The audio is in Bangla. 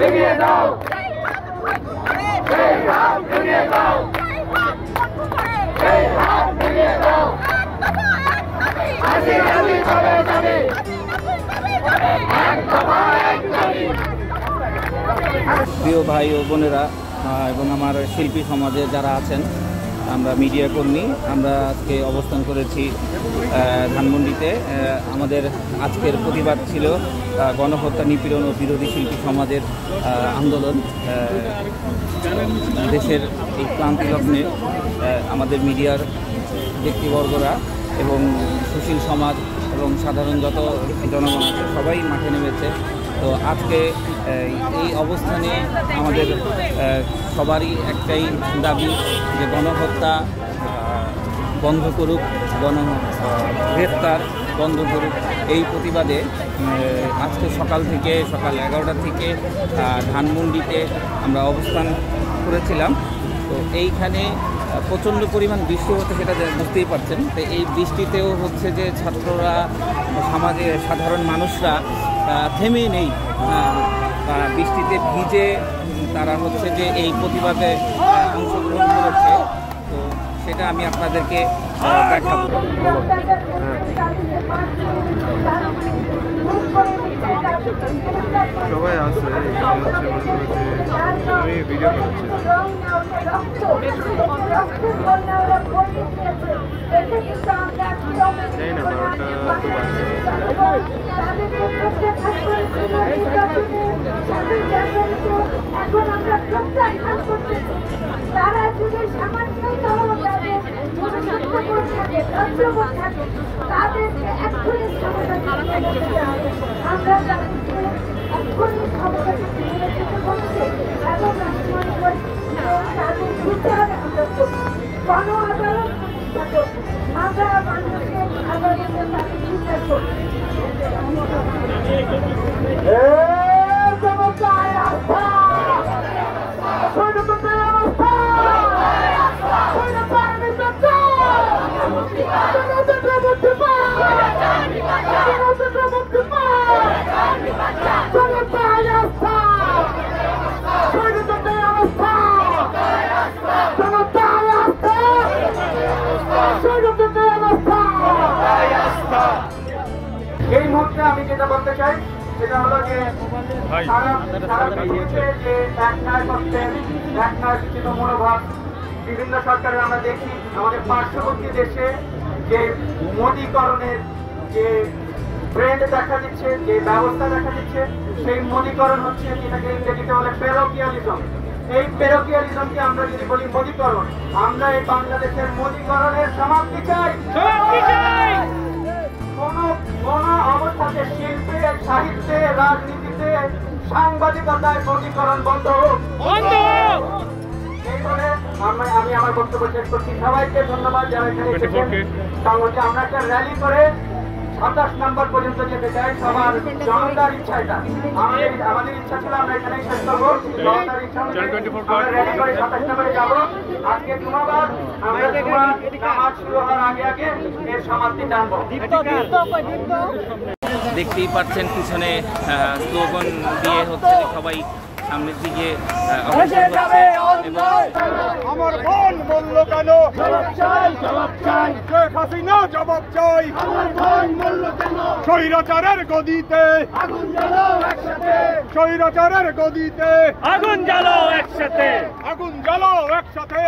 ভেঙে দাও, সেই হাত ভেঙে দাও, সেই হাত ভেঙে দাও। হাসি হাসি চলে যাবে, এক দফা এক দাবি। প্রিয় ভাই ও বোনেরা এবং আমার শিল্পী সমাজে যারা আছেন, আমরা মিডিয়া কর্মী, আমরা আজকে অবস্থান করেছি ধানমন্ডিতে। আমাদের আজকের প্রতিবাদ ছিল গণহত্যা, নিপীড়ন ও বিরোধী শিল্পী সমাজের আন্দোলন। দেশের এই ক্রান্তি লগ্নে আমাদের মিডিয়ার ব্যক্তিবর্গরা এবং সুশীল সমাজ এবং সাধারণ যত জনগণ আছে সবাই মাঠে নেমেছে। তো আজকে এই অবস্থানে আমাদের সবারই একটাই দাবি যে গণহত্যা বন্ধ করুক, গ্রেফতার বন্ধ করুক। এই প্রতিবাদে আজকে সকাল 11টা থেকে ধানমন্ডিতে আমরা অবস্থান করেছিলাম। তো এইখানে প্রচণ্ড পরিমাণ বৃষ্টি হচ্ছে, সেটা বুঝতেই পারছেন। তো এই বৃষ্টিতেও হচ্ছে যে ছাত্ররা, সমাজে সাধারণ মানুষরা থেমে নেই, বৃষ্টিতে ভিজে তারা হচ্ছে যে এই প্রতিবাদে অংশগ্রহণ করেছে। তো সেটা আমি আপনাদেরকে দেখাবো। সবাই আছে, আমি ভিডিও করছি। জানি না 12টা তো বাজে। তারা যদি সামান্য তাদেরকে এক্ষুনি আমরা এক্ষুনি ক্ষমতাকে ফিরে যেতে বলছে এবং আমি মনে করি তাদের বিচারে আমরা করি, গণ আদালত আমরা মানুষের আদালতের তাকে বিচার করি। এই মুহূর্তে আমি যেটা বলতে চাই সেটা হলো যে যে একনায় করছেন, একনায় বিচিত মনোভাব বিভিন্ন সরকারে আমরা দেখি। আমাদের পার্শ্ববর্তী দেশে যে মোদীকরণের যে ট্রেন্ড দেখা দিচ্ছে, যে ব্যবস্থা দেখা দিচ্ছে, সেই মোদীকরণ হচ্ছে যেটাকে ইংরেজিতে বলে পেরোকিয়ালিজম। এই পেরোকিয়ালিজমকে আমরা যদি বলি মোদীকরণ, আমরা এই বাংলাদেশের মোদীকরণের সমাপ্তি চাই। কোন অবস্থাতে শিল্পে, সাহিত্যে, রাজনীতিতে, সাংবাদিকতায় মোদীকরণ বন্ধ হোক। এই বলে আমি আমার বক্তব্য শেষ করছি। সবাইকে ধন্যবাদ যারা এখানে এসেছেন। আমরা একটা র্যালি করে 27 নম্বর পর্যন্ত যেতে চাই। সবার জনতার ইচ্ছা, এটা আমাদের ইচ্ছা ছিল আমরা এখানেই শেষ করবো। জনতার ইচ্ছা আমরা র্যালি করে 27 নম্বরে যাবো। আজকে জুমাবার, আমরা নামাজ শুরু হওয়ার আগে এর সমাপ্তি জানবো। দেখতেই পাচ্ছেন পিছনে স্লোগান দিয়ে হচ্ছে যে সবাই সামনের দিকে আমার বোন বলল কেন শেখ হাসিনা জবাব চাই, স্বৈরাচারের গদিতে স্বৈরাচারের গদিতে আগুন জ্বালাও একসাথে, আগুন জ্বালাও একসাথে।